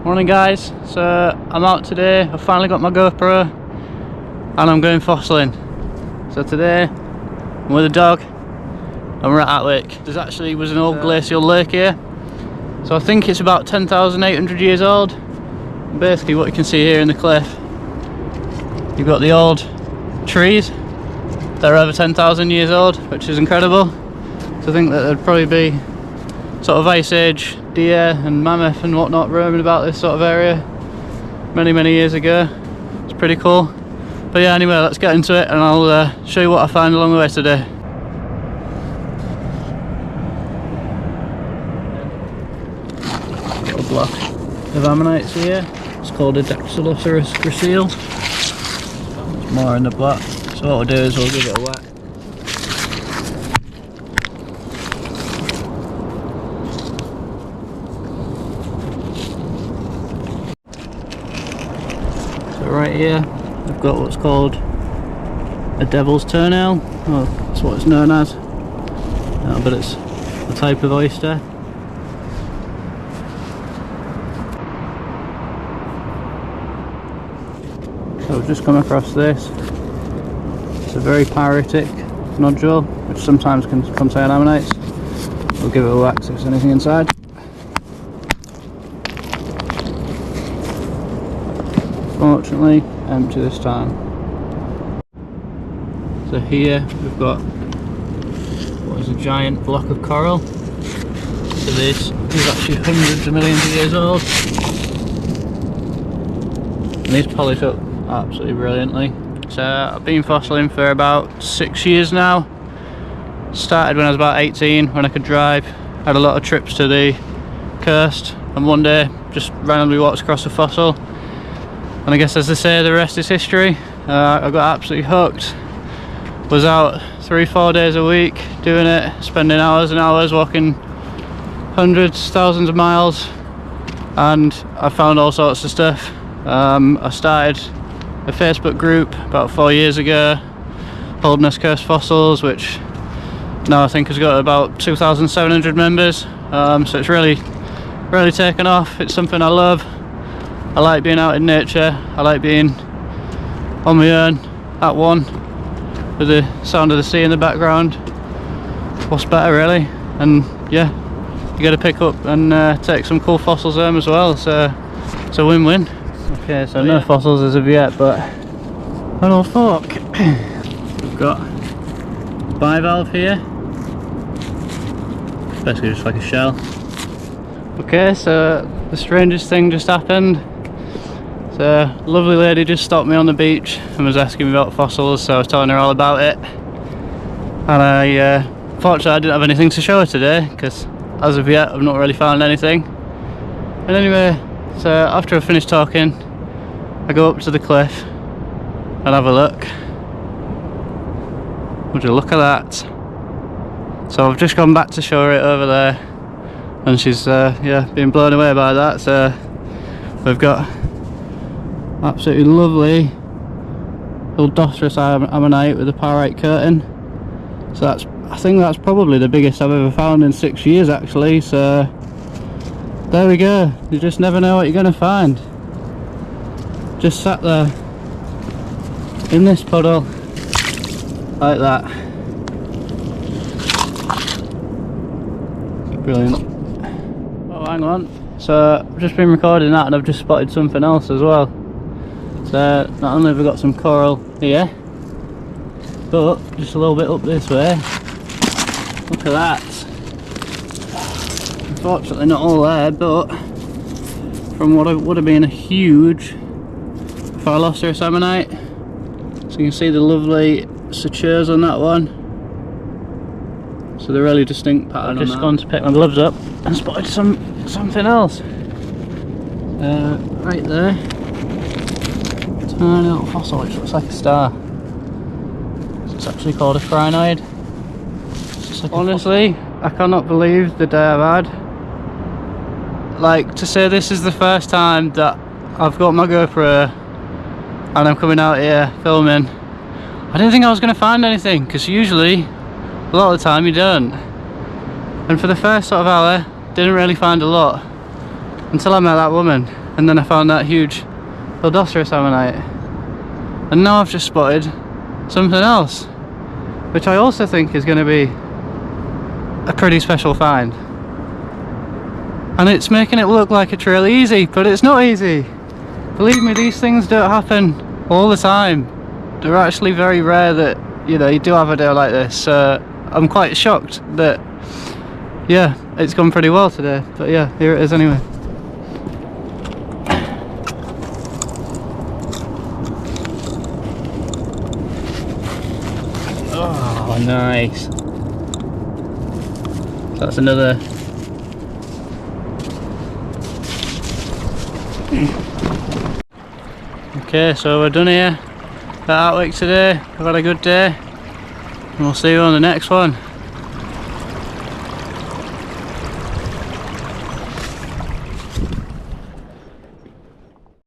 Morning guys, so I'm out today. I've finally got my GoPro and I'm going fossiling. So today I'm with a dog and we're at Atwick. There actually was an old glacial lake here, so I think it's about 10,800 years old. And basically what you can see here in the cliff, you've got the old trees that are over 10,000 years old, which is incredible. So I think that there'd probably be sort of ice age deer and mammoth and whatnot roaming about this sort of area many years ago. It's pretty cool. But yeah, anyway, let's get into it and I'll show you what I find along the way today. Got a block of ammonites here. It's called a Dactyloceras gracile. There's more in the block. So what we'll do is we'll give it a whack. Right here we've got what's called a devil's toenail. Well, that's what it's known as, but it's a type of oyster. So we've just come across this. It's a very pyritic nodule which sometimes can contain ammonites. We'll give it a whack see if there's anything inside. Fortunately, empty this time. So here we've got what is a giant block of coral. So this is actually hundreds of millions of years old. And these polish up absolutely brilliantly. So I've been fossiling for about 6 years now. Started when I was about 18, when I could drive. Had a lot of trips to the coast, and one day just randomly walked across a fossil. And I guess, as they say, the rest is history. I got absolutely hooked. Was out 3-4 days a week doing it, spending hours and hours walking hundreds, thousands of miles, and I found all sorts of stuff. I started a Facebook group about 4 years ago, Holderness Coast Fossils, which now I think has got about 2,700 members. So it's really taken off. It's something I love. I like being out in nature. I like being on my own, at one, with the sound of the sea in the background. What's better, really? And yeah, you got to pick up and take some cool fossils home as well. So it's a win-win. Okay, so no fossils as of yet, but an old fork. We've got a bivalve here. It's basically just like a shell. Okay, so the strangest thing just happened. So a lovely lady just stopped me on the beach and was asking me about fossils, so I was telling her all about it. And fortunately I didn't have anything to show her today, because as of yet I've not really found anything. And anyway, so after I finished talking, I go up to the cliff and have a look. Would you look at that? So I've just gone back to show her it over there, and she's yeah, being blown away by that. So we've got absolutely lovely Holderness ammonite with a pyrite coating. So I think that's probably the biggest I've ever found in 6 years actually. So there we go. You just never know what you're going to find. Just sat there in this puddle like that. Brilliant. Oh, hang on. So I've just been recording that and I've just spotted something else as well. So not only have we got some coral here, but just a little bit up this way. Look at that. Unfortunately not all there, but from what would have been a huge Phylloceras ammonite. So you can see the lovely sutures on that one. So the really distinct pattern. I've just gone to pick my gloves up and spotted something else. Right there. Tiny little fossil which looks like a star. It's actually called a crinoid. Like honestly, I cannot believe the day I've had. Like, to say this is the first time that I've got my GoPro and I'm coming out here filming. I didn't think I was going to find anything, because usually a lot of the time you don't. And for the first sort of hour, didn't really find a lot until I met that woman. and then I found that huge Holderness ammonite, and now I've just spotted something else, which I also think is going to be a pretty special find. And it's making it look like it's really easy, but it's not easy. Believe me, these things don't happen all the time. They're actually very rare that, you know, you do have a day like this. So I'm quite shocked that, yeah, it's gone pretty well today. But yeah, here it is anyway. Oh, nice. So that's another. Okay, so we're done here at Outwick today. We've had a good day, and we'll see you on the next one.